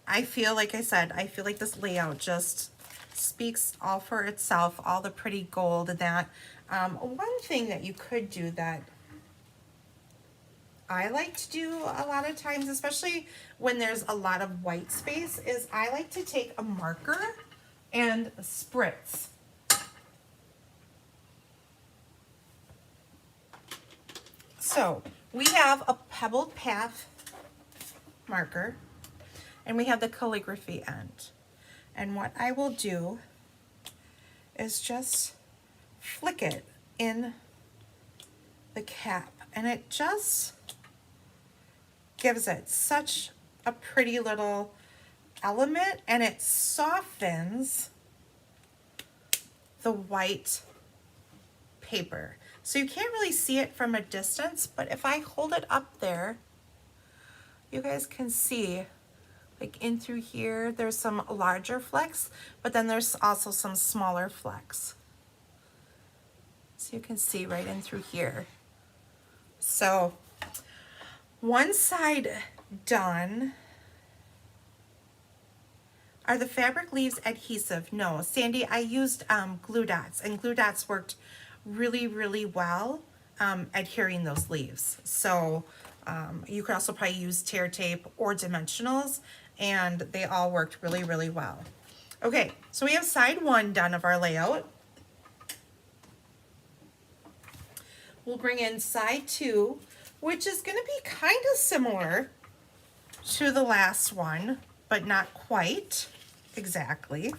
I feel, like I said, I feel like this layout just speaks all for itself, all the pretty gold and that. One thing that you could do that I like to do a lot of times, especially when there's a lot of white space, is I like to take a marker and spritz. So we have a pebbled path marker and we have the calligraphy end. And what I will do is just flick it in the cap, and it just gives it such a pretty little element, and it softens the white paper. So you can't really see it from a distance, but if I hold it up there, you guys can see, like in through here, there's some larger flecks, but then there's also some smaller flecks. So you can see right in through here. So one side done. Are the fabric leaves adhesive? No, Sandy, I used glue dots, and glue dots worked really, really well adhering those leaves. So you could also probably use tear tape or dimensionals, and they all worked really, really well. Okay, so we have side one done of our layout. We'll bring in side two, which is going to be kind of similar to the last one, but not quite exactly.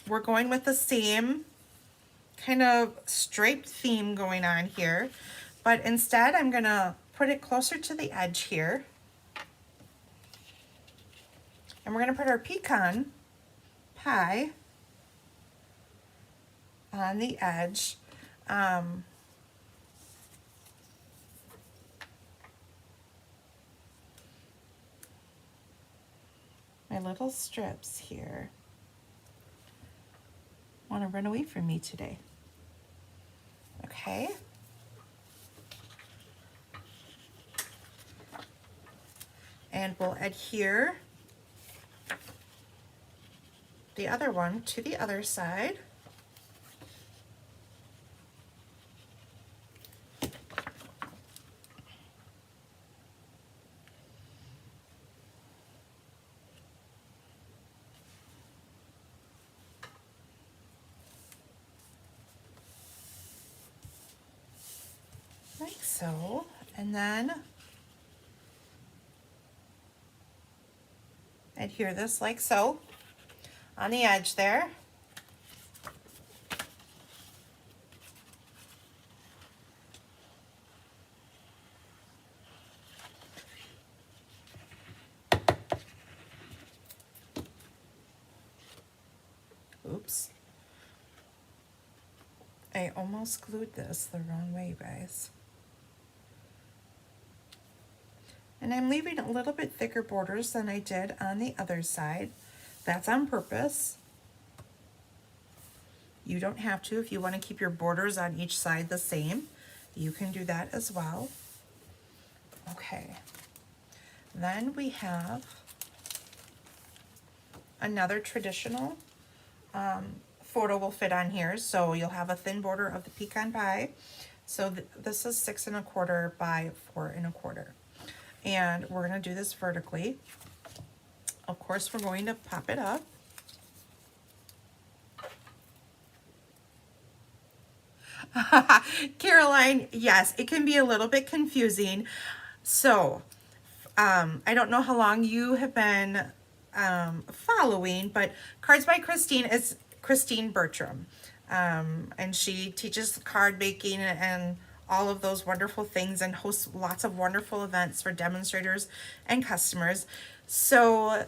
We're going with the same kind of striped theme going on here, but instead I'm going to put it closer to the edge here. And we're going to put our pecan pie on the edge. My little strips here want to run away from me today. Okay. And we'll adhere the other one to the other side. Like so, and then adhere this like so on the edge there. Oops. I almost glued this the wrong way, guys. And I'm leaving a little bit thicker borders than I did on the other side. That's on purpose. You don't have to. If you want to keep your borders on each side the same, you can do that as well. Okay. Then we have another traditional photo will fit on here. So you'll have a thin border of the pecan pie. So this is 6 1/4 by 4 1/4. And we're going to do this vertically. Of course, we're going to pop it up. Caroline, yes, it can be a little bit confusing. So, I don't know how long you have been following, but Cards by Christine is Christine Bertram. And she teaches card making and all of those wonderful things and hosts lots of wonderful events for demonstrators and customers. So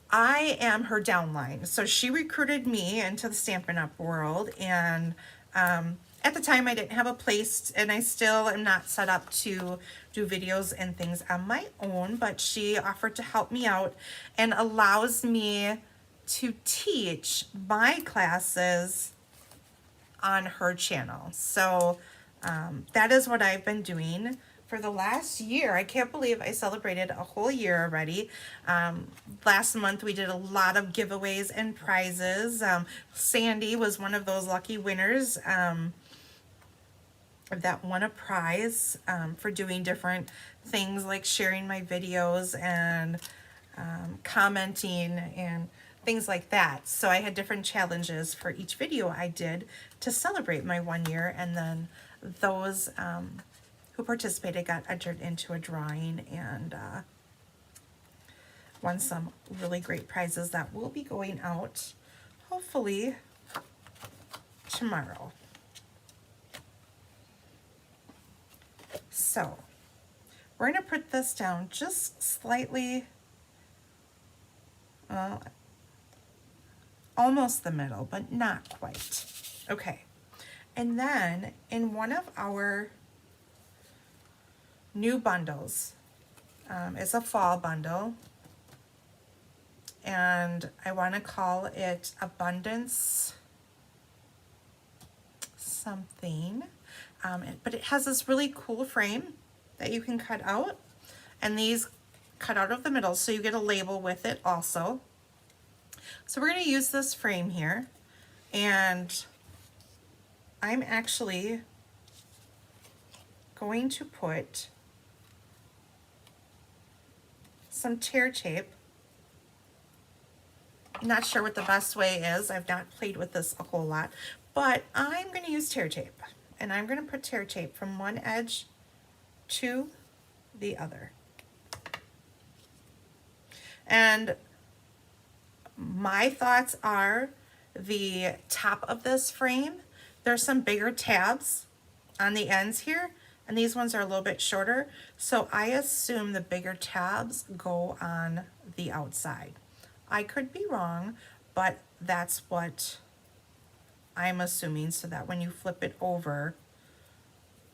I am her downline. So she recruited me into the Stampin' Up! World, and at the time I didn't have a place, and I still am not set up to do videos and things on my own, but she offered to help me out and allows me to teach my classes on her channel. So that is what I've been doing for the last year. I can't believe I celebrated a whole year already. Last month we did a lot of giveaways and prizes. Sandy was one of those lucky winners that won a prize for doing different things like sharing my videos and commenting and things like that. So I had different challenges for each video I did to celebrate my 1 year, and then those who participated got entered into a drawing and won some really great prizes that will be going out hopefully tomorrow. So we're going to put this down just slightly, almost the middle, but not quite. Okay. And then in one of our new bundles, is a fall bundle, and I want to call it Abundance something, but it has this really cool frame that you can cut out, and these cut out of the middle, so you get a label with it also. So we're going to use this frame here, and I'm actually going to put some tear tape. I'm not sure what the best way is. I've not played with this a whole lot, but I'm going to use tear tape, and I'm going to put tear tape from one edge to the other. And my thoughts are the top of this frame, there's some bigger tabs on the ends here, and these ones are a little bit shorter. So I assume the bigger tabs go on the outside. I could be wrong, but that's what I'm assuming, so that when you flip it over,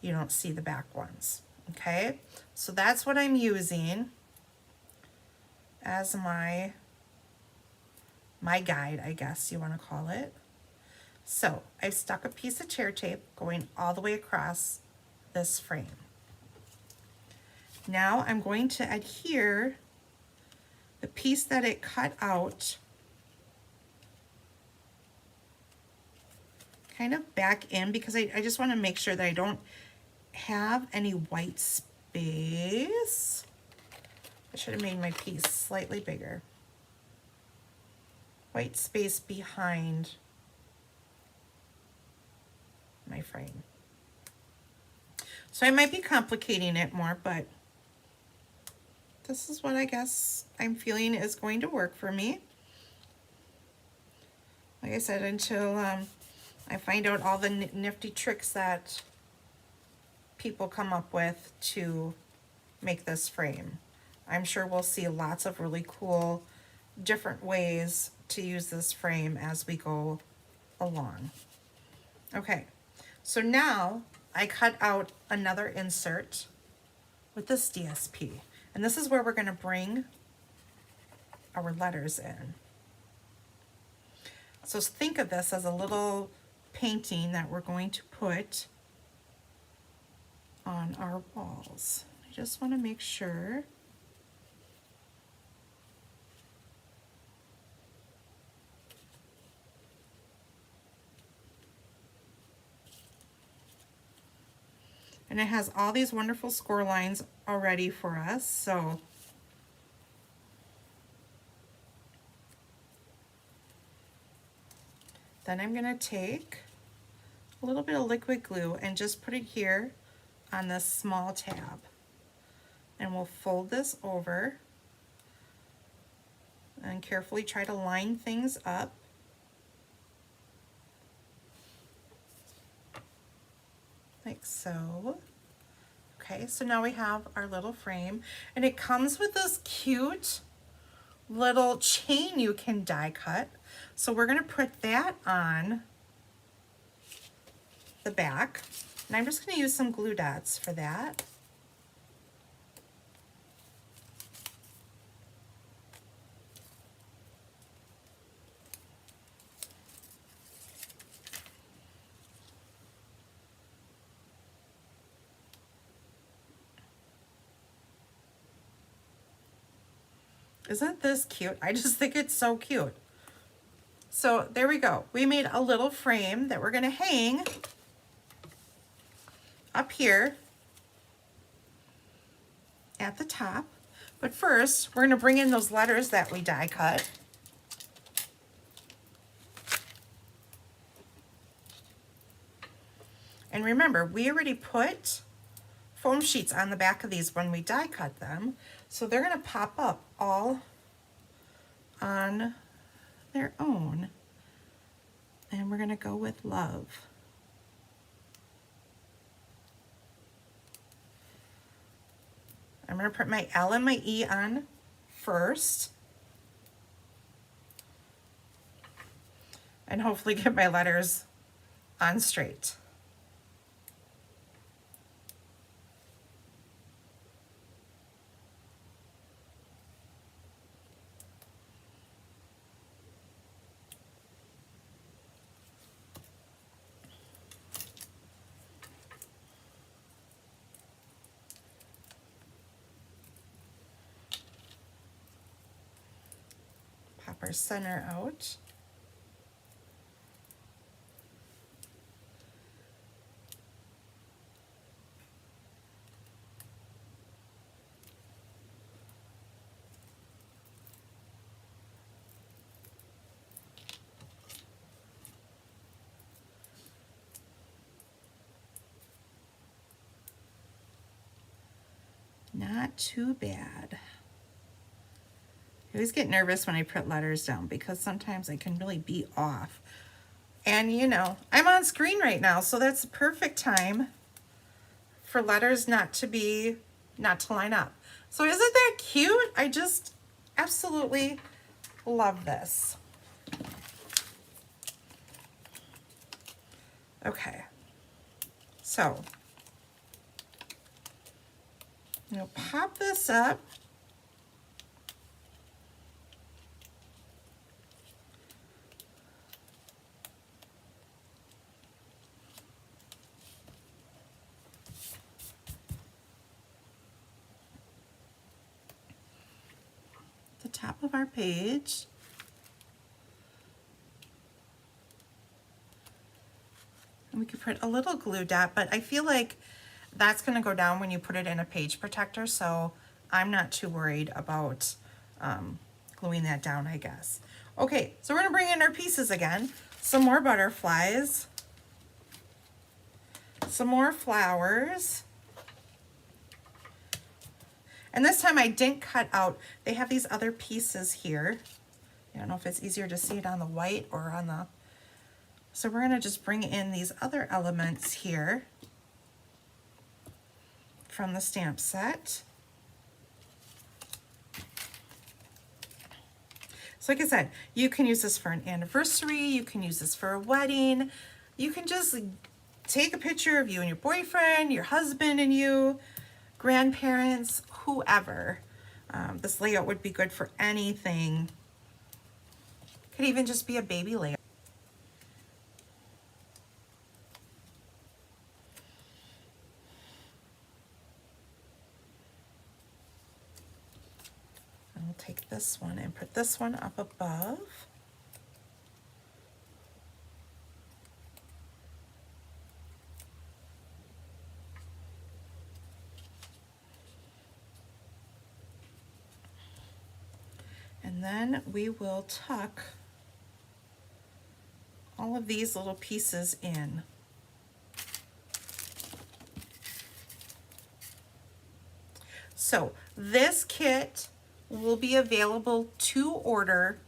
you don't see the back ones. Okay, so that's what I'm using as my guide, I guess you want to call it. So I've stuck a piece of tear tape going all the way across this frame. Now I'm going to adhere the piece that it cut out kind of back in, because I just want to make sure that I don't have any white space. I should have made my piece slightly bigger. White space behind my frame. So I might be complicating it more, but this is what I guess I'm feeling is going to work for me. Like I said, until I find out all the nifty tricks that people come up with to make this frame. I'm sure we'll see lots of really cool different ways to use this frame as we go along. Okay, so now I cut out another insert with this DSP, and this is where we're going to bring our letters in. So think of this as a little painting that we're going to put on our walls. I just want to make sure. And it has all these wonderful score lines already for us, so then I'm going to take a little bit of liquid glue and just put it here on this small tab. And we'll fold this over and carefully try to line things up. Like so. Okay, so now we have our little frame, and it comes with this cute little chain you can die cut. So we're going to put that on the back, and I'm just going to use some glue dots for that. Isn't this cute? I just think it's so cute. So there we go. We made a little frame that we're going to hang up here at the top. But first, we're going to bring in those letters that we die cut. And remember, we already put foam sheets on the back of these when we die cut them. So they're going to pop up all on their own. And we're going to go with love. I'm going to put my L and my E on first. And hopefully get my letters on straight. Pop our center out. Not too bad. I always get nervous when I put letters down because sometimes I can really be off. And you know, I'm on screen right now, so that's the perfect time for letters not to line up. So isn't that cute? I just absolutely love this. Okay, so I'm gonna pop this up. The top of our page. And we could put a little glue dot, but I feel like that's going to go down when you put it in a page protector, so I'm not too worried about gluing that down, I guess. Okay, so we're going to bring in our pieces again. Some more butterflies. Some more flowers. And this time I didn't cut out. They have these other pieces here. I don't know if it's easier to see it on the white or on the... So we're going to just bring in these other elements here from the stamp set. So like I said, you can use this for an anniversary, you can use this for a wedding, you can just take a picture of you and your boyfriend, your husband and you, grandparents, whoever. This layout would be good for anything. Could even just be a baby layout. And we'll take this one and put this one up above. And then we will tuck all of these little pieces in. So this kit will be available to order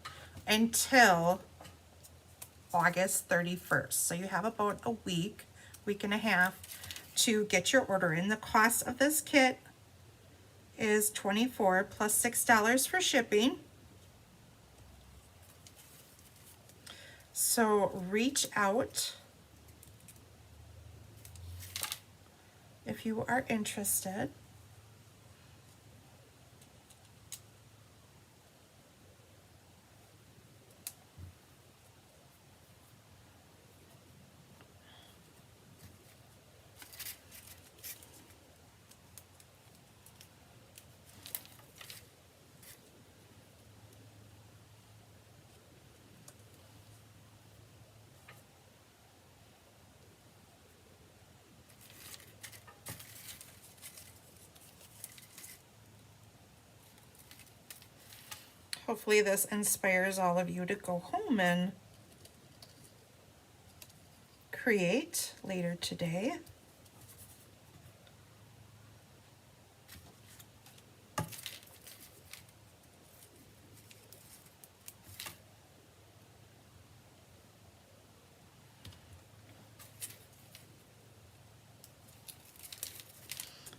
until August 31st. So you have about a week and a half to get your order in. The cost of this kit is $24 plus $6 for shipping. So reach out if you are interested. Hopefully this inspires all of you to go home and create later today.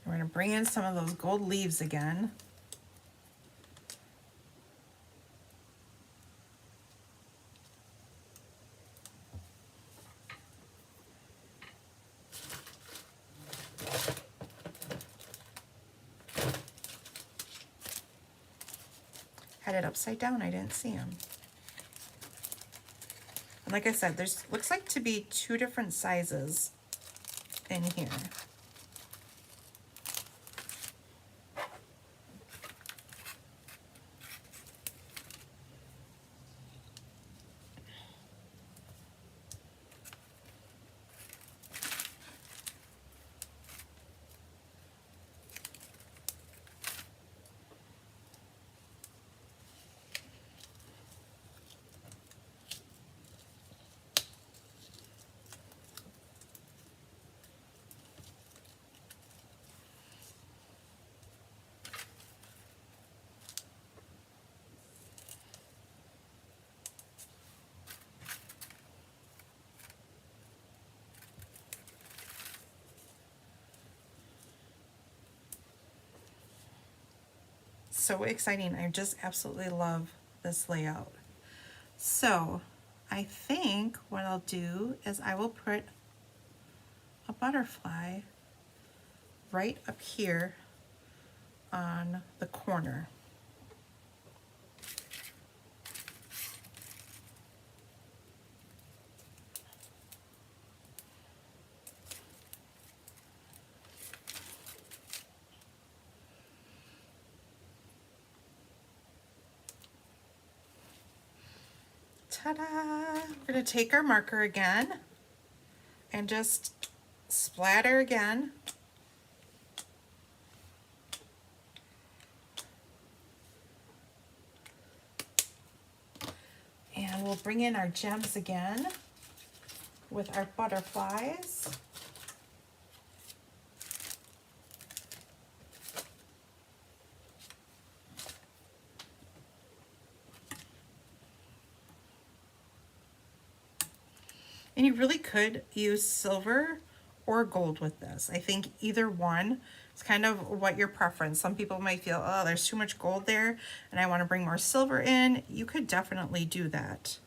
We're going to bring in some of those gold leaves again. Had it upside down, I didn't see them. And like I said, there's looks like to be 2 different sizes in here. so exciting. I just absolutely love this layout. So I think what I'll do is I will put a butterfly right up here on the corner. Ta-da! We're going to take our marker again and just splatter again. And we'll bring in our gems again with our butterflies. And you really could use silver or gold with this. I think either one is kind of what your preference. Some people might feel, oh, there's too much gold there and I want to bring more silver in. You could definitely do that.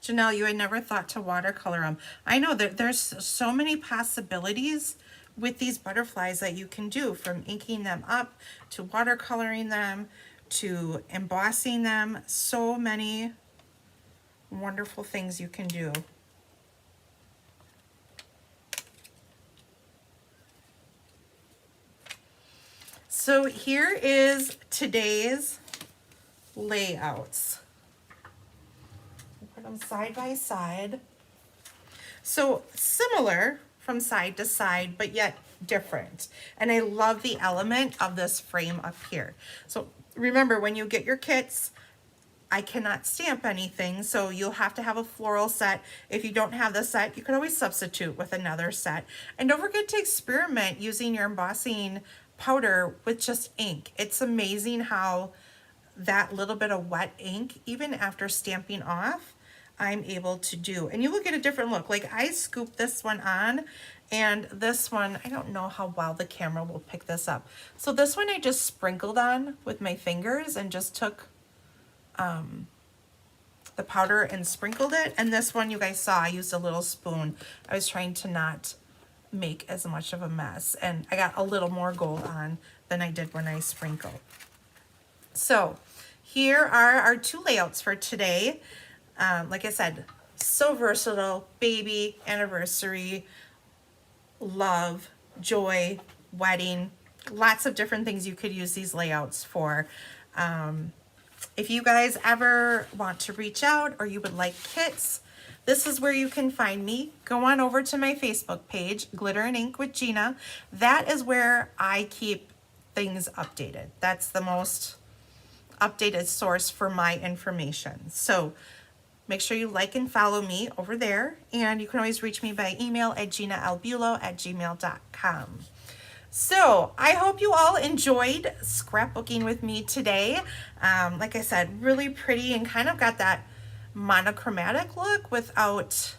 Janelle, you had never thought to watercolor them. I know that there's so many possibilities with these butterflies that you can do, from inking them up to watercoloring them to embossing them. So many wonderful things you can do. So here is today's layouts. Put them side by side. So similar from side to side, but yet different. And I love the element of this frame up here. So remember, when you get your kits, I cannot stamp anything, so you'll have to have a floral set. If you don't have the set, you can always substitute with another set. And don't forget to experiment using your embossing powder with just ink. It's amazing how that little bit of wet ink, even after stamping off, I'm able to do. And you will get a different look. Like, I scooped this one on, and this one, I don't know how well the camera will pick this up. So this one I just sprinkled on with my fingers and just took the powder and sprinkled it. And this one, you guys saw, I used a little spoon. I was trying to not make as much of a mess, and I got a little more gold on than I did when I sprinkled. So here are our two layouts for today. Like I said, so versatile: baby, anniversary, love, joy, wedding, lots of different things you could use these layouts for. If you guys ever want to reach out or you would like kits, this is where you can find me. Go on over to my Facebook page, Glitter and Ink with Gina. That is where I keep things updated. That's the most updated source for my information. So make sure you like and follow me over there. And you can always reach me by email at ginalbulo@gmail.com. So I hope you all enjoyed scrapbooking with me today. Like I said, really pretty and kind of got that monochromatic look without,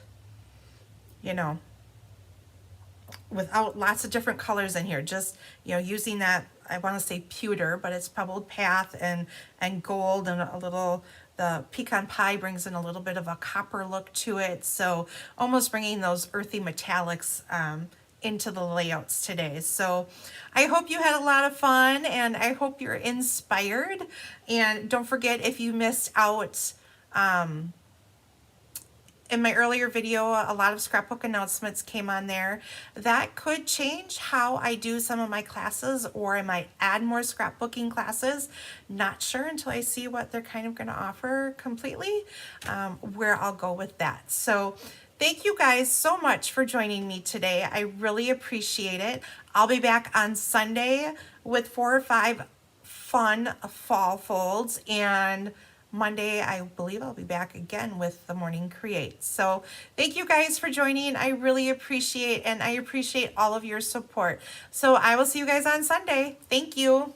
you know, without lots of different colors in here. Just, you know, using that, I want to say pewter, but it's pebbled path and gold, and a little, the pecan pie brings in a little bit of a copper look to it. So almost bringing those earthy metallics into the layouts today. So I hope you had a lot of fun, and I hope you're inspired. And don't forget, if you missed out in my earlier video, a lot of scrapbook announcements came on there. That could change how I do some of my classes, or I might add more scrapbooking classes. Not sure until I see what they're kind of going to offer completely, where I'll go with that. So thank you guys so much for joining me today. I really appreciate it. I'll be back on Sunday with 4 or 5 fun fall folds, and Monday, I believe I'll be back again with the morning create. So thank you guys for joining. I really appreciate, and I appreciate all of your support. So I will see you guys on Sunday. Thank you.